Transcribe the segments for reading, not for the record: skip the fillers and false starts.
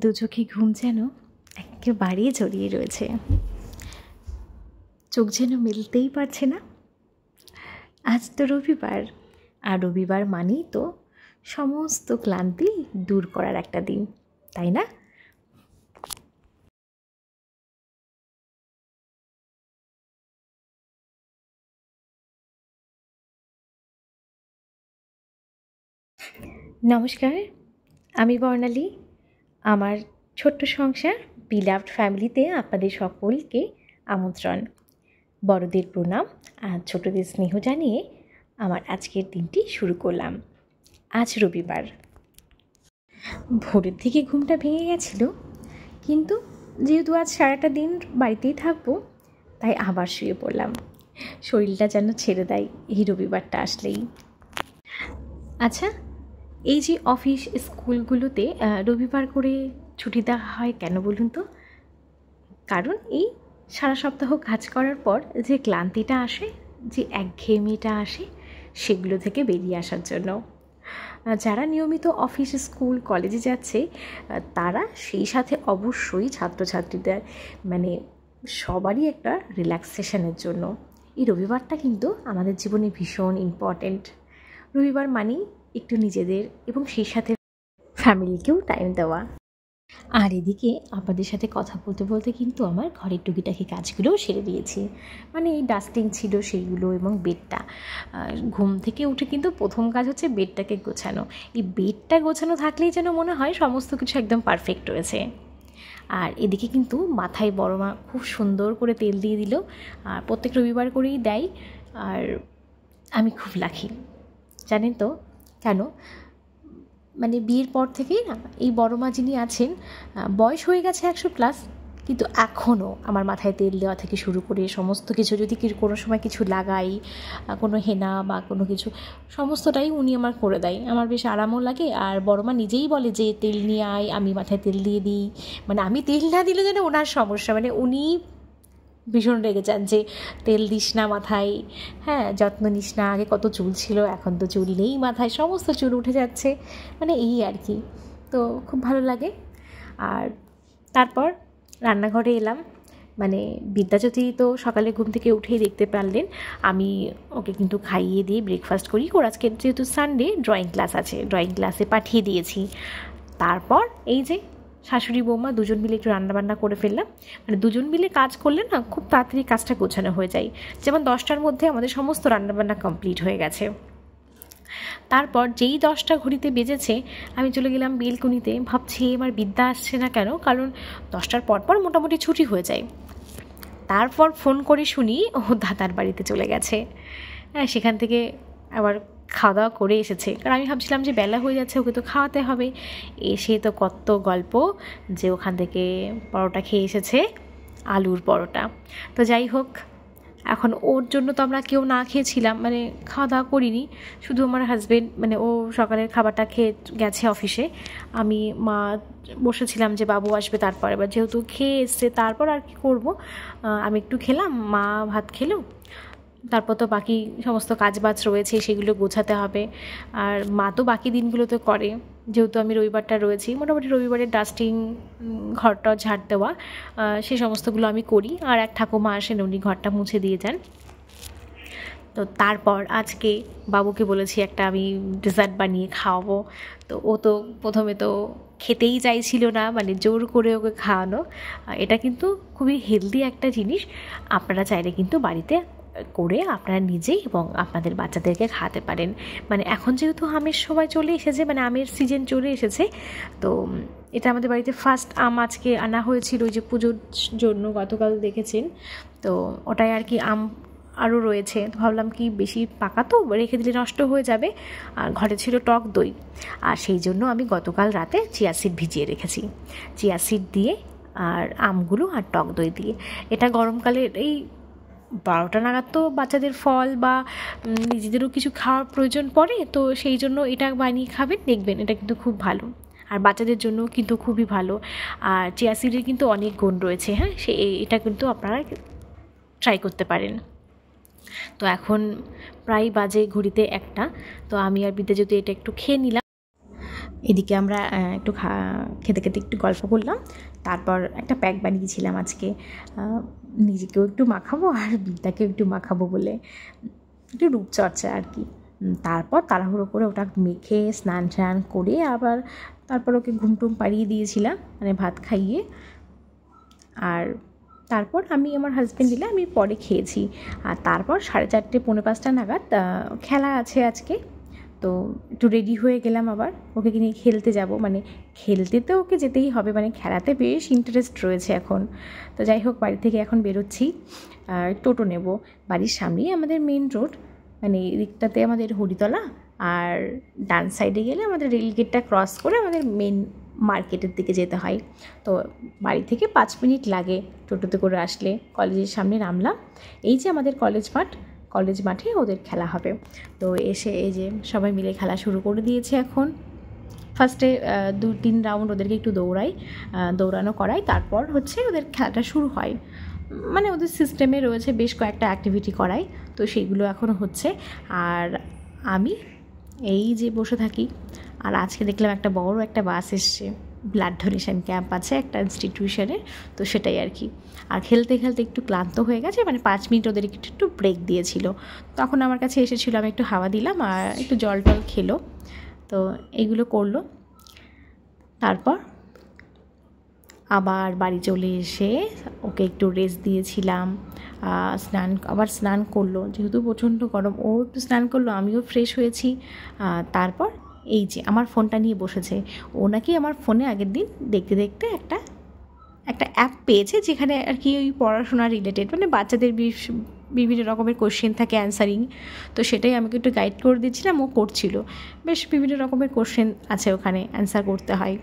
দু চোখে ঘুম যেন একেবারেই জড়িয়ে রয়েছে, চোখ যেন মেলতেই পারছে না। আজ তো রবিবার, আর রবিবার মানেই তো সমস্ত ক্লান্তি দূর করার একটা দিন, তাই না? নমস্কার, আমি বর্ণালী। আমার ছোট্ট সংসার বিলাভড ফ্যামিলিতে আপনাদের সকলকে আমন্ত্রণ। বড়দের প্রণাম আর ছোটদের স্নেহ জানিয়ে আমার আজকের দিনটি শুরু করলাম। আজ রবিবার, ভোরের দিকে ঘুমটা ভেঙে গেছিল, কিন্তু যেহেতু আজ সারাটা দিন বাড়িতেই থাকবো, তাই আবার শুয়ে পড়লাম। শরীরটা যেন ছেড়ে দেয় এই রবিবারটা আসলেই। আচ্ছা, এই যে অফিস স্কুলগুলোতে রবিবার করে ছুটি দেওয়া হয় কেন বলুন তো? কারণ এই সারা সপ্তাহ কাজ করার পর যে ক্লান্তিটা আসে, যে একঘেয়েমিটা আসে, সেগুলো থেকে বেরিয়ে আসার জন্য। যারা নিয়মিত অফিস স্কুল কলেজে যাচ্ছে তারা সেই সাথে অবশ্যই ছাত্রছাত্রীদের মানে সবারই একটা রিল্যাক্সেশনের জন্য এই রবিবারটা কিন্তু আমাদের জীবনে ভীষণ ইম্পর্ট্যান্ট। রবিবার মানেই একটু নিজেদের এবং সেই সাথে ফ্যামিলিকেও টাইম দেওয়া। আর এদিকে আপনাদের সাথে কথা বলতে বলতে কিন্তু আমার ঘরের টুকিটাকি কাজগুলোও সেরে দিয়েছি। মানে এই ডাস্টিং ছিল সেইগুলো, এবং বেডটা, ঘুম থেকে উঠে কিন্তু প্রথম কাজ হচ্ছে বেডটাকে গোছানো। এই বেডটা গোছানো থাকলেই যেন মনে হয় সমস্ত কিছু একদম পারফেক্ট রয়েছে। আর এদিকে কিন্তু মাথায় বড় মা খুব সুন্দর করে তেল দিয়ে দিল, আর প্রত্যেক রবিবার করেই দেয়। আর আমি খুব লাকি, জানেন তো কেন? মানে বিয়ের পর থেকেই না এই বড় মা যিনি আছেন, বয়স হয়ে গেছে 100+, কিন্তু এখনও আমার মাথায় তেল দেওয়া থেকে শুরু করে সমস্ত কিছু, যদি কোনো সময় কিছু লাগাই, কোনো হেনা বা কোনো কিছু, সমস্তটাই উনি আমার করে দেয়। আমার বেশ আরামও লাগে। আর বড় মা নিজেই বলে যে তেল নিয়ে আয়, আমি মাথায় তেল দিয়ে দিই। মানে আমি তেল না দিলে যেন ওনার সমস্যা, মানে উনি ভীষণ রেগে যান যে তেল দিস না মাথায়, হ্যাঁ যত্ন নিস না, আগে কত চুল ছিল, এখন তো চুল নেই মাথায়, সমস্ত চুল উঠে যাচ্ছে, মানে এই আর কি। তো খুব ভালো লাগে। আর তারপর রান্নাঘরে এলাম। মানে বিদ্যাজ্যোতি তো সকালে ঘুম থেকে উঠেই দেখতে পারলেন আমি ওকে কিন্তু খাইয়ে দিয়ে ব্রেকফাস্ট করি। ওর আজকে যেহেতু সানডে ড্রয়িং ক্লাস আছে, ড্রয়িং ক্লাসে পাঠিয়ে দিয়েছি। তারপর এই যে শাশুড়ি বৌমা দুজন মিলে একটু রান্নাবান্না করে ফেললাম। মানে দুজন মিলে কাজ করলে না খুব তাড়াতাড়ি কাজটা গোছানো হয়ে যায়। যেমন 10টার মধ্যে আমাদের সমস্ত রান্নাবান্না কমপ্লিট হয়ে গেছে। তারপর যেই 10টা ঘড়িতে বেজেছে, আমি চলে গেলাম বেলকুনিতে। ভাবছি এবার বিদ্যা আসছে না কেন, কারণ 10টার পর মোটামুটি ছুটি হয়ে যায়। তারপর ফোন করে শুনি ও দাদার বাড়িতে চলে গেছে। হ্যাঁ, সেখান থেকে আবার খাওয়া দাওয়া করে এসেছে, কারণ আমি ভাবছিলাম যে বেলা হয়ে যাচ্ছে, ওকে তো খাওয়াতে হবে। এসে তো কত গল্প যে ওখান থেকে পরোটা খেয়ে এসেছে, আলুর পরোটা। তো যাই হোক, এখন ওর জন্য তো আমরা কেউ না খেয়েছিলাম, মানে খাওয়া দাওয়া করিনি, শুধু আমার হাজব্যান্ড, মানে ও সকালের খাবারটা খেয়ে গেছে অফিসে। আমি মা বসেছিলাম যে বাবু আসবে তারপর, এবার যেহেতু খেয়ে এসছে তারপর আর কি করব, আমি একটু খেলাম, মা ভাত খেলো। তারপর তো বাকি সমস্ত কাজবাজ রয়েছে, সেগুলো গোছাতে হবে। আর মা তো বাকি দিনগুলোতে করে, যেহেতু আমি রবিবারটা রয়েছি, মোটামুটি রবিবারের ডাস্টিং, ঘরটা ঝাড় দেওয়া, সে সমস্তগুলো আমি করি। আর এক ঠাকুমা আসেন, উনি ঘরটা মুছে দিয়ে যান। তো তারপর আজকে বাবুকে বলেছি একটা আমি ডেজার্ট বানিয়ে খাওয়াবো। তো ও তো প্রথমে তো খেতেই চাইছিল না, মানে জোর করে ওকে খাওয়ানো। এটা কিন্তু খুবই হেলদি একটা জিনিস, আপনারা চাইলে কিন্তু বাড়িতে করে আপনারা নিজেই এবং আপনাদের বাচ্চাদেরকে খাওয়াতে পারেন। মানে এখন যেহেতু আমের সময় চলে এসেছে, মানে আমের সিজন চলে এসেছে, তো এটা আমাদের বাড়িতে ফার্স্ট আম আজকে আনা হয়েছিল ওই যে পুজোর জন্য, গতকাল দেখেছেন। তো ওটাই আর কি, আম আরও রয়েছে। তো ভাবলাম কি বেশি পাকা তো রেখে দিলে নষ্ট হয়ে যাবে, আর ঘরে ছিল টক দই, আর সেই জন্য আমি গতকাল রাতে চিয়া সিড ভিজিয়ে রেখেছি। চিয়া সিড দিয়ে আর আমগুলো আর টক দই দিয়ে, এটা গরমকালে এই 12টা নাগাদ তো বাচ্চাদের ফল বা নিজেদেরও কিছু খাওয়ার প্রয়োজন পড়ে, তো সেই জন্য এটা বানিয়ে খাবেন, দেখবেন এটা কিন্তু খুব ভালো, আর বাচ্চাদের জন্য কিন্তু খুবই ভালো। আর চিয়া সিডের কিন্তু অনেক গুণ রয়েছে, হ্যাঁ, এটা কিন্তু আপনারা ট্রাই করতে পারেন। তো এখন প্রায় বাজে ঘড়িতে 1টা, তো আমি আর বিদ্যাজ্যোতি এটা একটু খেয়ে নিলাম। এদিকে আমরা একটু খেতে খেতে একটু গল্প করলাম। তারপর একটা প্যাক বানিয়েছিলাম আজকে, নিজেকেও একটু মাখাবো আর বিদ্যাকেও একটু মাখাবো বলে, একটু রূপচর্চা আর কি। তারপর তাড়াহুড়ো করে ওটা মেখে স্নান টান করে আবার তারপর ওকে ঘুম টুম পাড়িয়ে দিয়েছিলাম, মানে ভাত খাইয়ে। আর তারপর আমি আমার হাজব্যান্ড দিলে আমি পরে খেয়েছি। আর তারপর 4:30 পৌনে 5টা নাগাদ খেলা আছে আজকে, তো একটু রেডি হয়ে গেলাম, আবার ওকে নিয়ে খেলতে যাব। মানে খেলতে তো ওকে যেতেই হবে, মানে খেলাতে বেশ ইন্টারেস্ট রয়েছে এখন। তো যাই হোক, বাড়ি থেকে এখন বেরোচ্ছি, টোটো নেব। বাড়ির সামনেই আমাদের মেন রোড, মানে এদিকটাতে আমাদের হরিতলা, আর ডান সাইডে গেলে আমাদের রেলগেটটা ক্রস করে আমাদের মেন মার্কেটের দিকে যেতে হয়। তো বাড়ি থেকে 5 মিনিট লাগে টোটোতে করে আসলে। কলেজের সামনে নামলাম, এই যে আমাদের কলেজ মাঠে ওদের খেলা হবে। তো এসে এই যে সবাই মিলে খেলা শুরু করে দিয়েছে এখন। ফার্স্টে 2-3 রাউন্ড ওদেরকে একটু দৌড়ানো করাই, তারপর হচ্ছে ওদের খেলাটা শুরু হয়। মানে ওদের সিস্টেমে রয়েছে বেশ কয়েকটা অ্যাক্টিভিটি করাই, তো সেগুলো এখনও হচ্ছে। আর আমি এই যে বসে থাকি। আর আজকে দেখলাম একটা বড় একটা বাস এসছে, ব্লাড ডোনেশন ক্যাম্প আছে একটা ইনস্টিটিউশনের, তো সেটাই আর কি। আর খেলতে খেলতে একটু ক্লান্ত হয়ে গেছে, মানে 5 মিনিট ওদের একটু ব্রেক দিয়েছিল। তখন আমার কাছে এসেছিলো, আমি একটু হাওয়া দিলাম আর একটু জল টল খেলো, তো এইগুলো করলো। তারপর আবার বাড়ি চলে এসে ওকে একটু রেস্ট দিয়েছিলাম। স্নান করলো, যেহেতু প্রচণ্ড গরম, ও একটু স্নান করলো, আমিও ফ্রেশ হয়েছি। তারপর এই যে আমার ফোনটা নিয়ে বসেছে। ও নাকি আমার ফোনে আগের দিন দেখতে দেখতে একটা অ্যাপ পেয়েছে, যেখানে আর কি ওই পড়াশোনা রিলেটেড, মানে বাচ্চাদের বিভিন্ন রকমের কোশ্চেন থাকে, অ্যান্সারিং। তো সেটাই আমাকে একটু গাইড করে দিচ্ছিলাম, ও করছিল। বেশ বিভিন্ন রকমের কোশ্চেন আছে ওখানে, অ্যান্সার করতে হয়।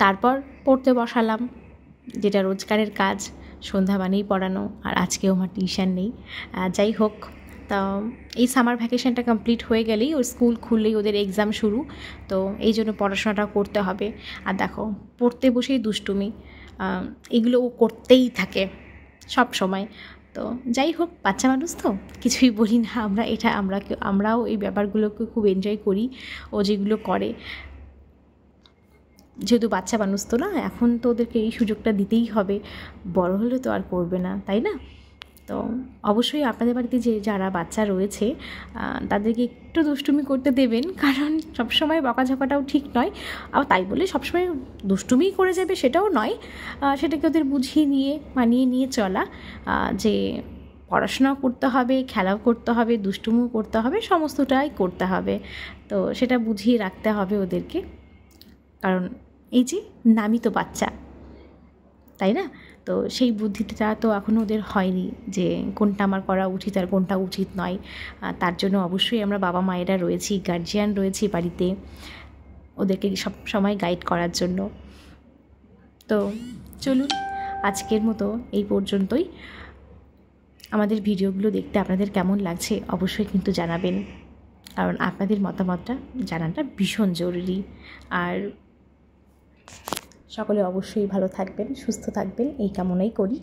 তারপর পড়তে বসালাম, যেটা রোজকারের কাজ, সন্ধ্যা মানেই পড়ানো। আর আজকেও আমার টিউশন নেই। যাই হোক, তা এই সামার ভ্যাকেশনটা কমপ্লিট হয়ে গেলেই ওর স্কুল খুললেই ওদের এক্সাম শুরু, তো এই জন্য পড়াশোনাটা করতে হবে। আর দেখো, পড়তে বসেই দুষ্টুমি, এগুলো ও করতেই থাকে সব সময়। তো যাই হোক, বাচ্চা মানুষ তো কিছুই বলি না আমরাও এই ব্যাপারগুলোকে খুব এনজয় করি, ও যেগুলো করে। যেহেতু বাচ্চা মানুষ তো না, এখন তো ওদেরকে এই সুযোগটা দিতেই হবে, বড় হলে তো আর করবে না, তাই না? তো অবশ্যই আপনাদের বাড়িতে যারা বাচ্চা রয়েছে তাদেরকে একটু দুষ্টুমি করতে দেবেন, কারণ সবসময় বকাঝকাটাও ঠিক নয়। আর তাই বলে সবসময় দুষ্টুমিই করে যাবে সেটাও নয়, সেটাকে ওদের বুঝিয়ে নিয়ে মানিয়ে নিয়ে চলা, যে পড়াশোনাও করতে হবে, খেলাও করতে হবে, দুষ্টুমিও করতে হবে, সমস্তটাই করতে হবে। তো সেটা বুঝিয়ে রাখতে হবে ওদেরকে, কারণ এই যে নামই তো বাচ্চা, তাই না? তো সেই বুদ্ধিটা তো এখনও ওদের হয়নি, যে কোনটা আমার করা উচিত আর কোনটা উচিত নয়। তার জন্য অবশ্যই আমরা বাবা মায়েরা রয়েছি, গার্জিয়ান রয়েছি বাড়িতে, ওদেরকে সব সময় গাইড করার জন্য। তো চলুন, আজকের মতো এই পর্যন্তই। আমাদের ভিডিওগুলো দেখতে আপনাদের কেমন লাগছে অবশ্যই কিন্তু জানাবেন, কারণ আপনাদের মতামতটা জানাটা ভীষণ জরুরি। আর সকলে অবশ্যই ভালো থাকবেন, সুস্থ থাকবেন, এই কামনাই করি।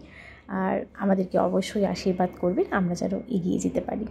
আর আমাদেরকে অবশ্যই আশীর্বাদ করবেন, আমরা যেন এগিয়ে যেতে পারি।